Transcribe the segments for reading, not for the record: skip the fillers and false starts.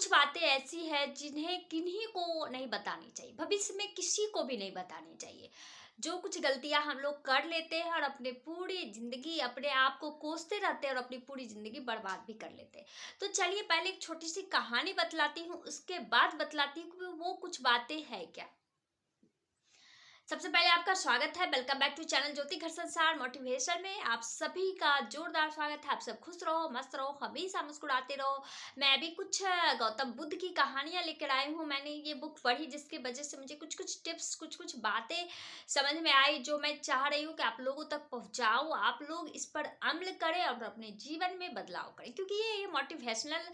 कुछ बातें ऐसी हैं जिन्हें किन्हीं को नहीं बतानी चाहिए, भविष्य में किसी को भी नहीं बतानी चाहिए। जो कुछ गलतियां हम लोग कर लेते हैं और अपने पूरी जिंदगी अपने आप को कोसते रहते हैं और अपनी पूरी जिंदगी बर्बाद भी कर लेते हैं। तो चलिए पहले एक छोटी सी कहानी बतलाती हूँ, उसके बाद बतलाती हूँ कि वो कुछ बातें हैं क्या। सबसे पहले आपका स्वागत है, वेलकम बैक टू चैनल ज्योति घर संसार मोटिवेशन में। आप सभी का जोरदार स्वागत है। आप सब खुश रहो, मस्त रहो, हमेशा मुस्कुराते रहो। मैं अभी कुछ गौतम बुद्ध की कहानियां लेकर आई हूँ। मैंने ये बुक पढ़ी जिसकी वजह से मुझे कुछ कुछ टिप्स, कुछ कुछ बातें समझ में आई जो मैं चाह रही हूँ कि आप लोगों तक पहुँचाऊँ, आप लोग इस पर अमल करें और अपने जीवन में बदलाव करें। क्योंकि ये मोटिवेशनल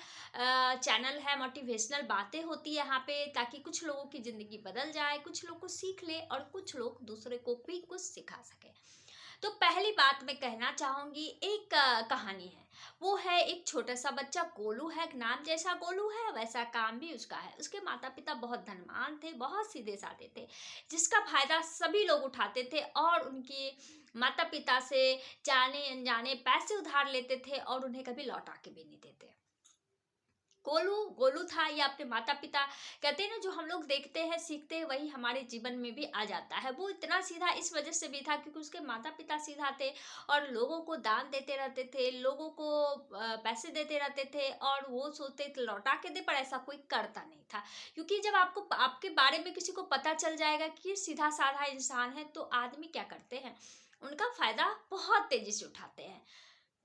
चैनल है, मोटिवेशनल बातें होती है यहाँ पे, ताकि कुछ लोगों की ज़िंदगी बदल जाए, कुछ लोग को सीख ले और कुछ लोग दूसरे को भी कुछ सिखा सके। तो पहली बात मैं कहना चाहूँगी, एक कहानी है। वो है एक छोटा सा बच्चा गोलू है, नाम जैसा गोलू है वैसा काम भी उसका है। उसके माता पिता बहुत धनवान थे, बहुत सीधे साधे थे, जिसका फायदा सभी लोग उठाते थे और उनके माता पिता से जाने अनजाने पैसे उधार लेते थे और उन्हें कभी लौटा के भी नहीं देते। गोलू गोलू था, या अपने माता पिता कहते हैं ना, जो हम लोग देखते हैं सीखते हैं वही हमारे जीवन में भी आ जाता है। वो इतना सीधा इस वजह से भी था क्योंकि उसके माता पिता सीधा थे और लोगों को दान देते रहते थे, लोगों को पैसे देते रहते थे और वो सोचते थे लौटा के दे, पर ऐसा कोई करता नहीं था। क्योंकि जब आपको आपके बारे में किसी को पता चल जाएगा कि ये सीधा साधा इंसान है तो आदमी क्या करते हैं, उनका फायदा बहुत तेजी से उठाते हैं।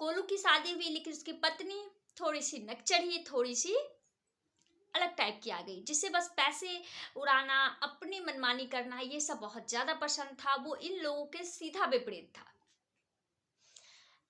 गोलू की शादी हुई लेकिन उसकी पत्नी थोड़ी सी नकचढ़ी, थोड़ी सी अलग टाइप की आ गई, जिससे बस पैसे उड़ाना, अपनी मनमानी करना ये सब बहुत ज्यादा पसंद था। वो इन लोगों के सीधा विपरीत था।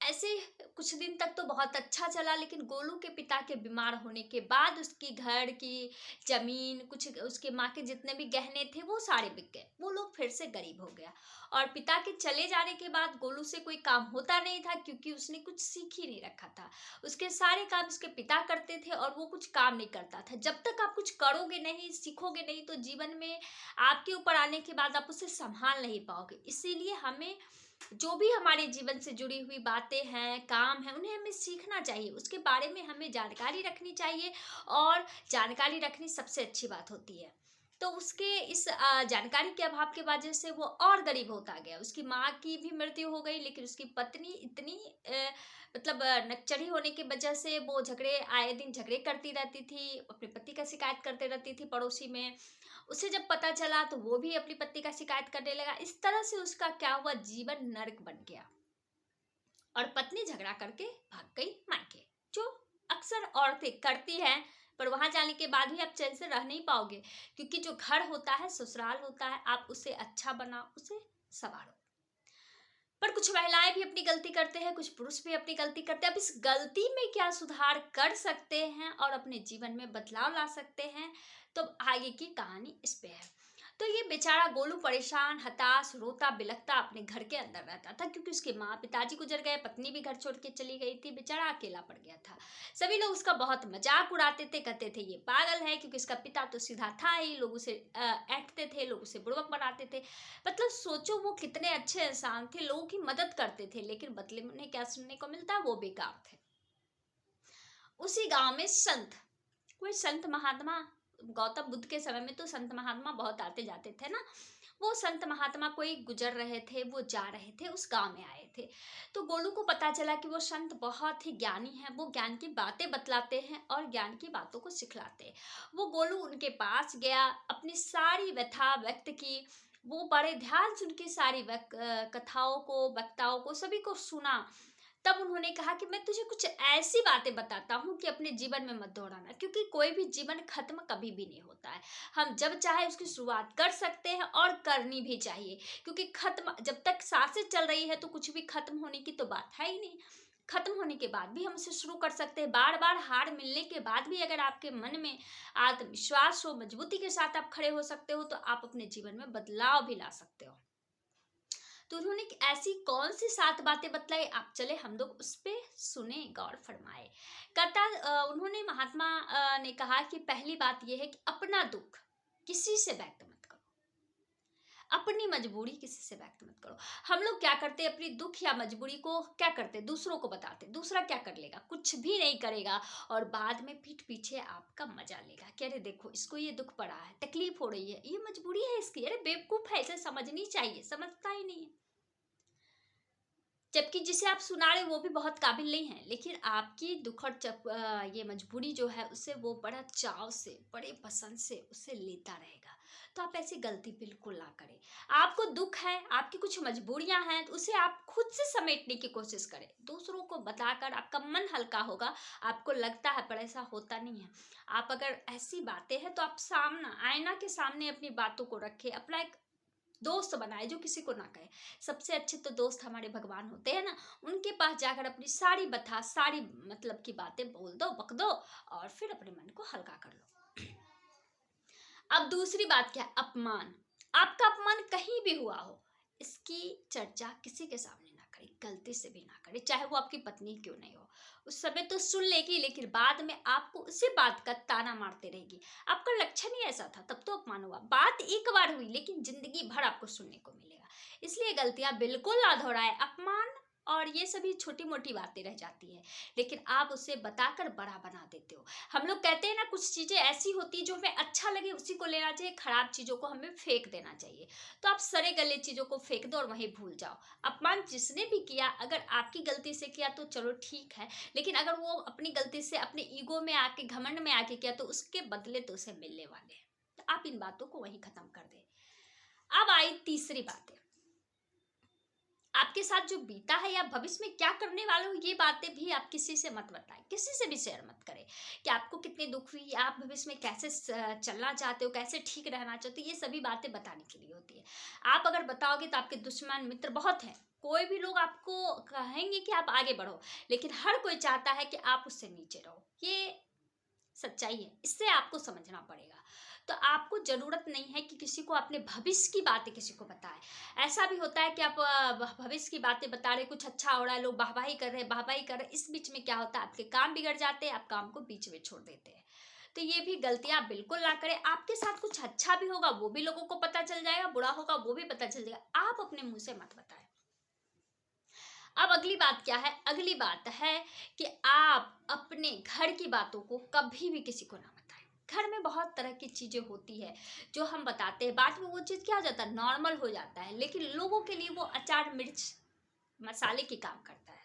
ऐसे कुछ दिन तक तो बहुत अच्छा चला, लेकिन गोलू के पिता के बीमार होने के बाद उसकी घर की जमीन, कुछ उसके माँ के जितने भी गहने थे वो सारे बिक गए। वो लोग फिर से गरीब हो गया और पिता के चले जाने के बाद गोलू से कोई काम होता नहीं था क्योंकि उसने कुछ सीख ही नहीं रखा था। उसके सारे काम उसके पिता करते थे और वो कुछ काम नहीं करता था। जब तक आप कुछ करोगे नहीं, सीखोगे नहीं, तो जीवन में आपके ऊपर आने के बाद आप उसे संभाल नहीं पाओगे। इसीलिए हमें जो भी हमारे जीवन से जुड़ी हुई बातें हैं, काम है, उन्हें हमें सीखना चाहिए, उसके बारे में हमें जानकारी रखनी चाहिए और जानकारी रखनी सबसे अच्छी बात होती है। तो उसके इस जानकारी के अभाव की वजह से वो और गरीब होता गया। उसकी माँ की भी मृत्यु हो गई, लेकिन उसकी पत्नी इतनी मतलब नकचढ़ी होने की वजह से वो झगड़े, आए दिन झगड़े करती रहती थी, अपने पति का शिकायत करते रहती थी पड़ोसी में। उसे जब पता चला तो वो भी अपनी पत्नी का शिकायत करने लगा। इस तरह से उसका क्या हुआ, जीवन नरक बन गया और पत्नी झगड़ा करके भाग गई मायके, जो अक्सर औरतें करती हैं। पर वहां जाने के बाद भी आप चैन से रह नहीं पाओगे, क्योंकि जो घर होता है, ससुराल होता है, आप उसे अच्छा बनाओ, उसे संवारो। पर कुछ महिलाएं भी अपनी गलती करते हैं, कुछ पुरुष भी अपनी गलती करते हैं। अब इस गलती में क्या सुधार कर सकते हैं और अपने जीवन में बदलाव ला सकते हैं, तो आगे की कहानी इस पे है। तो ये बेचारा गोलू परेशान, हताश, रोता बिलखता अपने घर के अंदर रहता था, क्योंकि उसके माँ पिताजी गुजर गए, पत्नी भी घर छोड़ के चली गई थी, बेचारा अकेला पड़ गया था। सभी लोग उसका बहुत मजाक उड़ाते थे, कहते थे ये पागल है, क्योंकि उसका पिता तो सीधा था ही। लोग उसे ऐंठते थे, लोग उसे बुड़बक बनाते थे। मतलब सोचो वो कितने अच्छे इंसान थे, लोगों की मदद करते थे, लेकिन बदले में उन्हें क्या सुनने को मिलता, वो बेकार थे। उसी गांव में संत, कोई संत महात्मा, गौतम बुद्ध के समय में तो संत महात्मा बहुत आते जाते थे ना, वो संत महात्मा कोई गुजर रहे थे, वो जा रहे थे, उस गांव में आए थे। तो गोलू को पता चला कि वो संत बहुत ही ज्ञानी हैं, वो ज्ञान की बातें बतलाते हैं और ज्ञान की बातों को सिखलाते हैं। वो गोलू उनके पास गया, अपनी सारी व्यथा व्यक्त की। वो बड़े ध्यान से उनकी सारी कथाओं को, वक्ताओं को, सभी को सुना। तब उन्होंने कहा कि मैं तुझे कुछ ऐसी बातें बताता हूँ कि अपने जीवन में मत दोहराना, क्योंकि कोई भी जीवन खत्म कभी भी नहीं होता है। हम जब चाहे उसकी शुरुआत कर सकते हैं और करनी भी चाहिए, क्योंकि खत्म जब तक सांसें चल रही है तो कुछ भी खत्म होने की तो बात है ही नहीं। खत्म होने के बाद भी हम उसे शुरू कर सकते हैं। बार बार हार मिलने के बाद भी अगर आपके मन में आत्मविश्वास हो, मजबूती के साथ आप खड़े हो सकते हो, तो आप अपने जीवन में बदलाव भी ला सकते हो। तो उन्होंने ऐसी कौन सी 7 बातें बतलाई, आप चले हम लोग उस पे सुने, गौर फरमाए। उन्होंने महात्मा ने कहा कि पहली बात यह है कि अपना दुख किसी से व्यक्त मत करो। अपनी मजबूरी किसी से व्यक्त मत करो। हम लोग क्या करते हैं, अपनी दुख या मजबूरी को क्या करते हैं, दूसरों को बताते हैं। दूसरा क्या कर लेगा, कुछ भी नहीं करेगा, और बाद में पीठ पीछे आपका मजा लेगा कि अरे देखो इसको ये दुख पड़ा है, तकलीफ हो रही है, ये मजबूरी है इसकी, अरे बेवकूफ है, इसे समझनी चाहिए, समझता ही नहीं है। जबकि जिसे आप सुना रहे वो भी बहुत काबिल नहीं है, लेकिन आपकी दुख और ये मजबूरी जो है उसे वो बड़ा चाव से, बड़े पसंद से उसे लेता रहेगा। तो आप ऐसी गलती बिल्कुल ना करें। आपको दुख है, आपकी कुछ मजबूरियां हैं, तो उसे आप खुद से समेटने की कोशिश करें। दूसरों को बताकर आपका मन हल्का होगा। आपको लगता है पर ऐसा होता नहीं है। आप अगर ऐसी बातें हैं तो आप सामना आईना के सामने अपनी बातों को रखें, अपना एक दोस्त बनाए जो किसी को ना कहे। सबसे अच्छे तो दोस्त हमारे भगवान होते हैं ना, उनके पास जाकर अपनी सारी बता, सारी मतलब की बातें बोल दो, बक दो, और फिर अपने मन को हल्का कर लो। अब दूसरी बात क्या है, अपमान। आपका अपमान कहीं भी हुआ हो, इसकी चर्चा किसी के सामने ना करें, गलती से भी ना करें, चाहे वो आपकी पत्नी क्यों नहीं हो। उस समय तो सुन लेगी, लेकिन बाद में आपको उसी बात का ताना मारते रहेगी। आपका लक्षण ही ऐसा था, तब तो अपमान हुआ। बात एक बार हुई, लेकिन जिंदगी भर आपको सुनने को मिलेगा। इसलिए गलतियां बिल्कुल ना दोहराए। अपमान और ये सभी छोटी मोटी बातें रह जाती है, लेकिन आप उसे बताकर बड़ा बना देते हो। हम लोग कहते हैं ना, कुछ चीजें ऐसी होती है जो हमें अच्छा लगे उसी को लेना चाहिए, खराब चीजों को हमें फेंक देना चाहिए। तो आप सरे गले चीजों को फेंक दो और वहीं भूल जाओ। अपमान जिसने भी किया, अगर आपकी गलती से किया तो चलो ठीक है, लेकिन अगर वो अपनी गलती से, अपने ईगो में आके, घमंड में आके किया, तो उसके बदले तो उसे मिलने वाले हैं। तो आप इन बातों को वहीं खत्म कर दे। अब आई तीसरी बात, आपके साथ जो बीता है या भविष्य में क्या करने वाले हो, ये बातें भी आप किसी से मत बताएं, किसी से भी शेयर मत करें कि आपको कितनी दुख हुई, आप भविष्य में कैसे चलना चाहते हो, कैसे ठीक रहना चाहते हो। ये सभी बातें बताने के लिए होती है। आप अगर बताओगे तो आपके दुश्मन मित्र बहुत हैं। कोई भी लोग आपको कहेंगे कि आप आगे बढ़ो, लेकिन हर कोई चाहता है कि आप उससे नीचे रहो। ये सच्चाई है, इससे आपको समझना पड़ेगा। तो आपको जरूरत नहीं है कि किसी को अपने भविष्य की बातें किसी को बताएं। ऐसा भी होता है कि आप भविष्य की बातें बता रहे, कुछ अच्छा हो रहा है, लोग वाहवाही कर रहे हैं, वाहवाही कर रहे हैं, इस बीच में क्या होता है, आपके काम बिगड़ जाते हैं, आप काम को बीच में छोड़ देते हैं। तो ये भी गलतियां आप बिल्कुल ना करें। आपके साथ कुछ अच्छा भी होगा वो भी लोगों को पता चल जाएगा, बुरा होगा वो भी पता चल जाएगा, आप अपने मुंह से मत बताएं। अब अगली बात क्या है, अगली बात है कि आप अपने घर की बातों को कभी भी किसी को ना बताएं। घर में बहुत तरह की चीजें होती है जो हम बताते हैं, बाद में वो चीज क्या हो जाता है, नॉर्मल हो जाता है, लेकिन लोगों के लिए वो अचार मिर्च मसाले की काम करता है।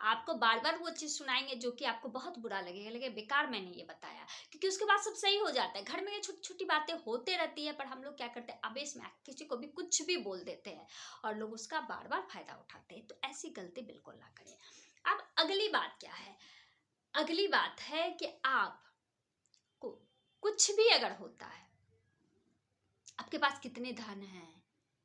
आपको बार बार वो चीज सुनाएंगे जो कि आपको बहुत बुरा लगेगा, लगे बेकार मैंने ये बताया, क्योंकि उसके बाद सब सही हो जाता है। घर में ये छोटी छोटी बातें होते रहती है, पर हम लोग क्या करते हैं, आवेश में किसी को भी कुछ भी बोल देते हैं और लोग उसका बार बार फायदा उठाते हैं। तो ऐसी गलती बिल्कुल ना करें। अब अगली बात क्या है, अगली बात है कि आपको कुछ भी अगर होता है, आपके पास कितने धन है,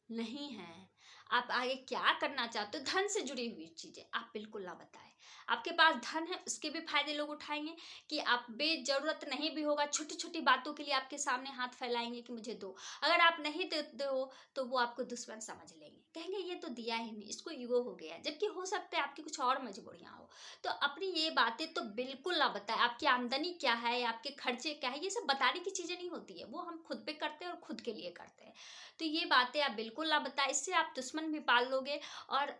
नहीं है, आप आगे क्या करना चाहते हो, धन से जुड़ी हुई चीजें आप बिल्कुल ना बताएं। आपके पास धन है, उसके भी फायदे लोग उठाएंगे कि आप बेजरूरत नहीं भी होगा, छोटी छोटी बातों के लिए आपके सामने हाथ फैलाएंगे कि मुझे दो। अगर आप नहीं देते हो तो वो आपको दुश्मन समझ लेंगे, कहेंगे ये तो दिया ही नहीं, इसको ईगो हो गया, जबकि हो सकता है आपकी कुछ और मजबूरियां हो। तो अपनी ये बातें तो बिल्कुल ना बताएं। आपकी आमदनी क्या है, आपके खर्चे क्या है, ये सब बताने की चीजें नहीं होती है, वो हम खुद पे करते हैं और खुद के लिए करते हैं। तो ये बातें आप बिल्कुल ना बताएं, इससे आप दुश्मन भी पाल लोगे। और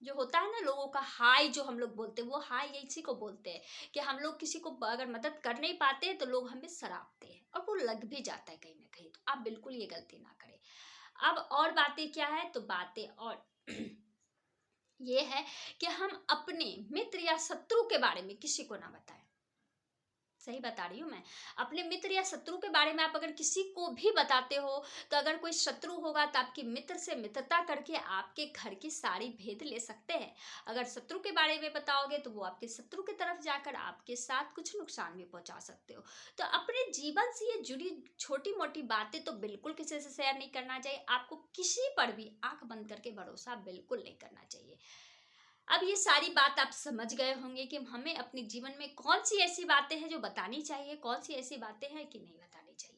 जो होता है ना लोगों का हाय, जो हम लोग बोलते हैं, वो हाय इसी को बोलते हैं कि हम लोग किसी को अगर मदद कर नहीं पाते तो लोग हमें सरापते हैं, और वो लग भी जाता है कहीं ना कहीं। तो आप बिल्कुल ये गलती ना करें। अब और बातें क्या है, तो बातें और ये है कि हम अपने मित्र या शत्रु के बारे में किसी को ना बताएं। सही बता रही हूँ मैं। अपने मित्र या शत्रु के बारे में आप अगर किसी को भी बताते हो, तो अगर कोई शत्रु होगा तो आपके मित्र से मित्रता करके आपके घर की सारी भेद ले सकते हैं। अगर शत्रु के बारे में बताओगे तो वो आपके शत्रु की तरफ जाकर आपके साथ कुछ नुकसान भी पहुंचा सकते हो। तो अपने जीवन से ये जुड़ी छोटी मोटी बातें तो बिल्कुल किसी से शेयर नहीं करना चाहिए। आपको किसी पर भी आंख बंद करके भरोसा बिल्कुल नहीं करना चाहिए। अब ये सारी बात आप समझ गए होंगे कि हमें अपने जीवन में कौन सी ऐसी बातें हैं जो बतानी चाहिए, कौन सी ऐसी बातें हैं कि नहीं बतानी चाहिए।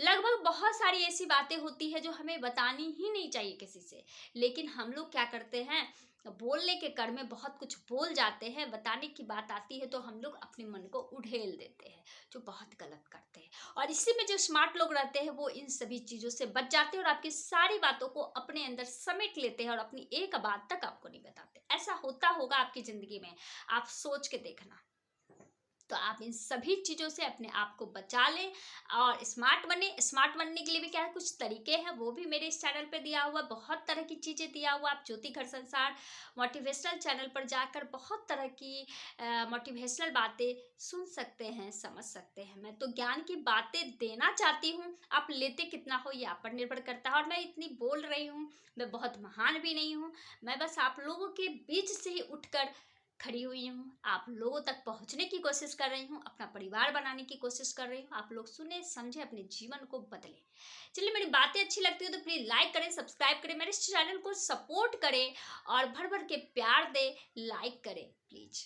लगभग बहुत सारी ऐसी बातें होती है जो हमें बतानी ही नहीं चाहिए किसी से, लेकिन हम लोग क्या करते हैं, बोलने के कर में बहुत कुछ बोल जाते हैं, बताने की बात आती है तो हम लोग अपने मन को उड़ेल देते हैं। जो बहुत गलत करते हैं। और इसी में जो स्मार्ट लोग रहते हैं वो इन सभी चीज़ों से बच जाते हैं और आपकी सारी बातों को अपने अंदर समेट लेते हैं और अपनी एक बात तक आपको नहीं बताते। ऐसा होता होगा आपकी ज़िंदगी में, आप सोच के देखना। तो आप इन सभी चीज़ों से अपने आप को बचा लें और स्मार्ट बने। स्मार्ट बनने के लिए भी क्या है, कुछ तरीके हैं, वो भी मेरे इस चैनल पे दिया हुआ है। बहुत तरह की चीज़ें दिया हुआ है। आप ज्योति घर संसार मोटिवेशनल चैनल पर जाकर बहुत तरह की मोटिवेशनल बातें सुन सकते हैं, समझ सकते हैं। मैं तो ज्ञान की बातें देना चाहती हूँ, आप लेते कितना हो ये आप पर निर्भर करता है। और मैं इतनी बोल रही हूँ, मैं बहुत महान भी नहीं हूँ, मैं बस आप लोगों के बीच से ही उठकर खड़ी हुई हूँ, आप लोगों तक पहुँचने की कोशिश कर रही हूँ, अपना परिवार बनाने की कोशिश कर रही हूँ। आप लोग सुने, समझे, अपने जीवन को बदलें। चलिए, मेरी बातें अच्छी लगती है तो प्लीज़ लाइक करें, सब्सक्राइब करें, मेरे इस चैनल को सपोर्ट करें और भर भर के प्यार दें, लाइक करें प्लीज़।